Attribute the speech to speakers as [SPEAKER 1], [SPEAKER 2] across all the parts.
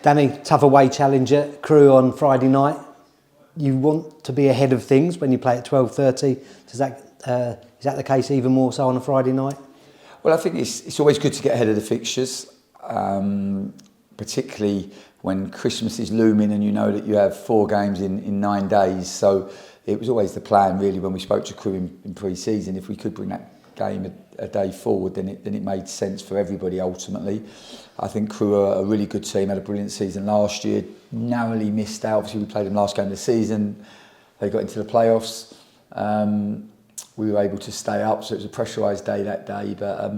[SPEAKER 1] Danny, tough away challenger, Crewe on Friday night. You want to be ahead of things when you play at 12:30. Is that the case even more so on a Friday night?
[SPEAKER 2] Well, I think it's always good to get ahead of the fixtures, particularly when Christmas is looming and you know that you have 4 games in 9 days. So it was always the plan, really, when we spoke to Crewe in pre-season. If we could bring that game a day forward, then it made sense for everybody ultimately. I think Crewe are a really good team, had a brilliant season last year, narrowly missed out. Obviously we played them last game of the season, they got into the playoffs. We were able to stay up, so it was a pressurised day that day, but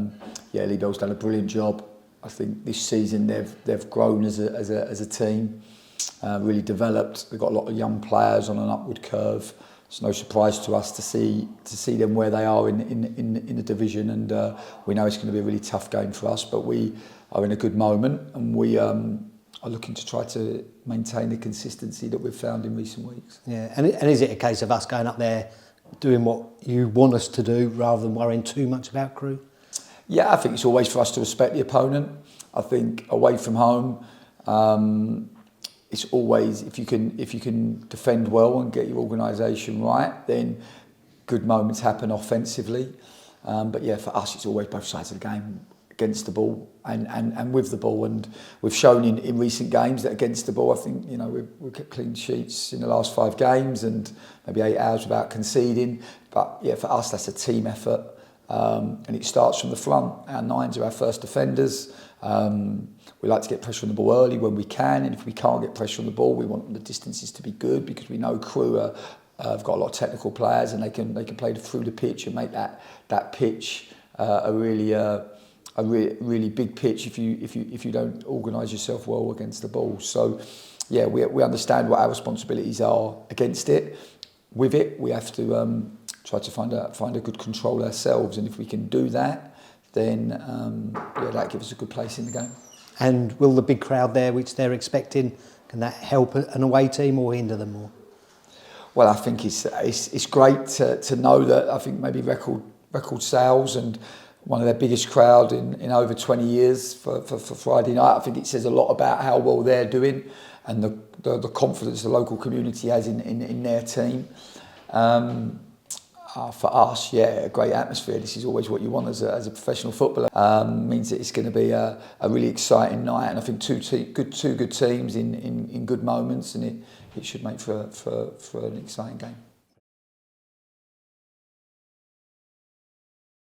[SPEAKER 2] yeah, Lee Bell's done a brilliant job. I think this season they've grown as a team, really developed. They've got a lot of young players on an upward curve. It's no surprise to us to see them where they are in the division, and we know it's going to be a really tough game for us, but we are in a good moment, and we are looking to try to maintain the consistency that we've found in recent weeks.
[SPEAKER 1] Yeah, and is it a case of us going up there doing what you want us to do rather than worrying too much about Crewe?
[SPEAKER 2] Yeah, I think it's always for us to respect the opponent. I think away from home, it's always, if you can defend well and get your organisation right, then good moments happen offensively. But yeah, for us, it's always both sides of the game, against the ball and with the ball. And we've shown in recent games that against the ball, I think, you know, we've kept clean sheets in the last 5 games and maybe 8 hours without conceding. But yeah, for us, that's a team effort. And it starts from the front. Our 9s are our first defenders. We like to get pressure on the ball early when we can, and if we can't get pressure on the ball, we want the distances to be good, because we know Crewe have got a lot of technical players, and they can play through the pitch and make that pitch a really big pitch if you don't organise yourself well against the ball. So yeah, we understand what our responsibilities are against it. With it, we have to try to find a good control ourselves, and if we can do that, then yeah, that gives us a good place in the game.
[SPEAKER 1] And will the big crowd there, which they're expecting, can that help an away team or hinder them more?
[SPEAKER 2] Well, I think it's great to know that, I think maybe record sales and one of their biggest crowd in over 20 years for Friday night. I think it says a lot about how well they're doing and the confidence the local community has in their team. For us, yeah, a great atmosphere. This is always what you want as a professional footballer. Means that it's going to be a really exciting night, and I think two good teams in good moments, and it should make for an exciting game.